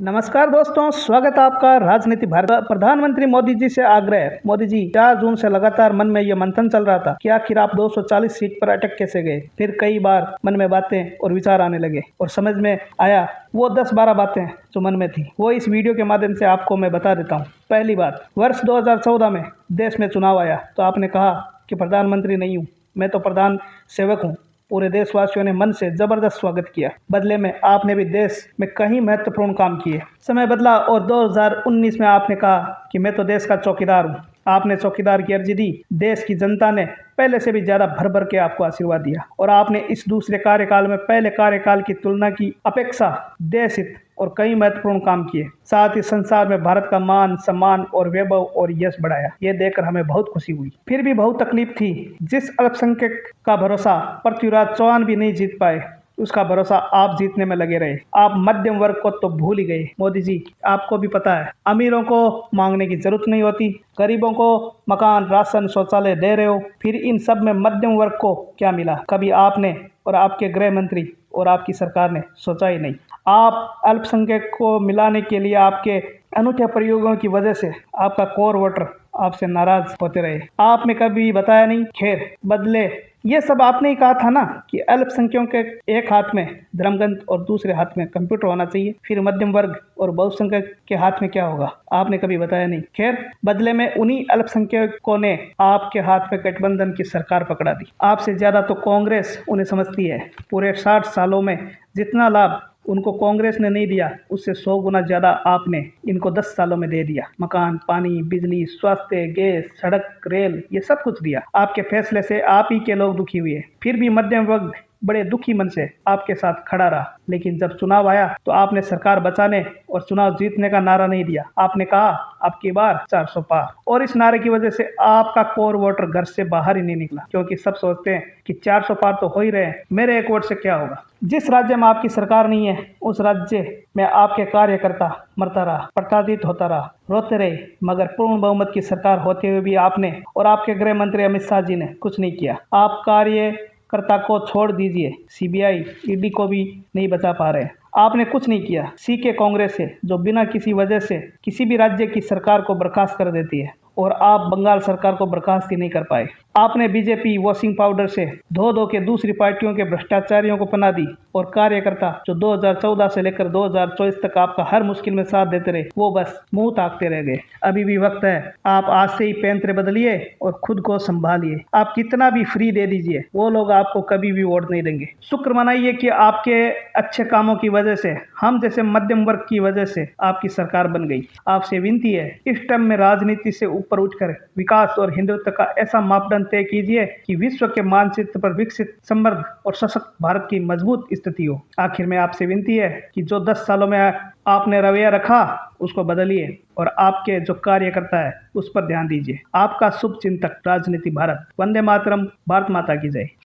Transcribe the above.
नमस्कार दोस्तों, स्वागत है आपका राजनीति भारत। प्रधानमंत्री मोदी जी से आग्रह। मोदी जी, 4 जून से लगातार मन में यह मंथन चल रहा था कि आखिर आप 240 सीट पर अटक कैसे गए। फिर कई बार मन में बातें और विचार आने लगे और समझ में आया वो 10-12 बातें जो मन में थी वो इस वीडियो के माध्यम से आपको मैं बता देता हूँ। पहली बात, वर्ष 2014 में देश में चुनाव आया तो आपने कहा कि प्रधानमंत्री नहीं हूँ, मैं तो प्रधान सेवक हूँ। पूरे देशवासियों ने मन से जबरदस्त स्वागत किया। बदले में आपने भी देश में कई महत्वपूर्ण काम किए। समय बदला और 2019 में आपने कहा कि मैं तो देश का चौकीदार हूँ। आपने चौकीदार की अर्जी दी। देश की जनता ने पहले से भी ज्यादा भर भर के आपको आशीर्वाद दिया और आपने इस दूसरे कार्यकाल में पहले कार्यकाल की तुलना की अपेक्षा देश हित और कई महत्वपूर्ण काम किए। साथ ही संसार में भारत का मान सम्मान और वैभव और यश बढ़ाया। ये देखकर हमें बहुत खुशी हुई। फिर भी बहुत तकलीफ थी। जिस अल्पसंख्यक का भरोसा पृथ्वीराज चौहान भी नहीं जीत पाए, उसका भरोसा आप जीतने में लगे रहे। आप मध्यम वर्ग को तो भूल ही गए। मोदी जी, आपको भी पता है अमीरों को मांगने की जरूरत नहीं होती, गरीबों को मकान, राशन, शौचालय दे रहे हो। फिर इन सब में मध्यम वर्ग को क्या मिला? कभी आपने और आपके गृह मंत्री और आपकी सरकार ने सोचा ही नहीं। आप अल्पसंख्यक को मिलाने के लिए आपके अनूठे प्रयोगों की वजह से आपका कोर वोटर आपसे नाराज होते रहे। आपने कभी बताया नहीं। खैर, बदले ये सब आपने ही कहा था ना कि अल्पसंख्यकों के एक हाथ में धर्मग्रंथ और दूसरे हाथ में कंप्यूटर होना चाहिए। फिर मध्यम वर्ग और बहुसंख्यक के हाथ में क्या होगा? आपने कभी बताया नहीं। खैर, बदले में उन्हीं अल्पसंख्यकों ने आपके हाथ में गठबंधन की सरकार पकड़ा दी। आपसे ज्यादा तो कांग्रेस उन्हें समझती है। पूरे 60 सालों में जितना लाभ उनको कांग्रेस ने नहीं दिया, उससे 100 गुना ज्यादा आपने इनको 10 सालों में दे दिया। मकान, पानी, बिजली, स्वास्थ्य, गैस, सड़क, रेल, ये सब कुछ दिया। आपके फैसले से आप ही के लोग दुखी हुए। फिर भी मध्यम वर्ग बड़े दुखी मन से आपके साथ खड़ा रहा। लेकिन जब चुनाव आया तो आपने सरकार बचाने और चुनाव जीतने का नारा नहीं दिया। आपने कहा अब की बार 400 पार, और इस नारे की वजह से आपका कोर वोटर घर से बाहर ही नहीं निकला, क्योंकि सब सोचते हैं कि 400 पार तो हो ही रहे हैं, मेरे एक वोट से क्या होगा। जिस राज्य में आपकी सरकार नहीं है, उस राज्य में आपके कार्यकर्ता मरता रहा, प्रताड़ित होता रहा, रोते रहे, मगर पूर्ण बहुमत की सरकार होते हुए भी आपने और आपके गृह मंत्री अमित शाह जी ने कुछ नहीं किया। आप कार्यकर्ता को छोड़ दीजिए, सीबीआई, ईडी को भी नहीं बचा पा रहे। आपने कुछ नहीं किया। सीखे कांग्रेस है जो बिना किसी वजह से किसी भी राज्य की सरकार को बर्खास्त कर देती है, और आप बंगाल सरकार को बर्खास्त ही नहीं कर पाए। आपने बीजेपी वॉशिंग पाउडर से धो धो के दूसरी पार्टियों के भ्रष्टाचारियों को पना दी, और कार्यकर्ता जो 2014 से लेकर 2024 तक आपका हर मुश्किल में साथ देते रहे, वो बस मुंह ताकते रह गए। अभी भी वक्त है, आप आज से ही पैंतरे बदलिए और खुद को संभालिए। आप कितना भी फ्री दे दीजिए, वो लोग आपको कभी भी वोट नहीं देंगे। शुक्र मनाइए कि आपके अच्छे कामों की वजह से, हम जैसे मध्यम वर्ग की वजह से आपकी सरकार बन गई। आपसे विनती है, इस टाइम में राजनीति से ऊपर उठकर विकास और हिंदुत्व का ऐसा मापदंड तय कीजिए कि विश्व के मानचित्र पर विकसित, समृद्ध और सशक्त भारत की मजबूत स्थिति हो। आखिर में आपसे विनती है कि जो 10 सालों में आपने रवैया रखा उसको बदलिए, और आपके जो कार्यकर्ता है उस पर ध्यान दीजिए। आपका शुभ चिंतक, राजनीति भारत। वंदे मातरम। भारत माता की जय।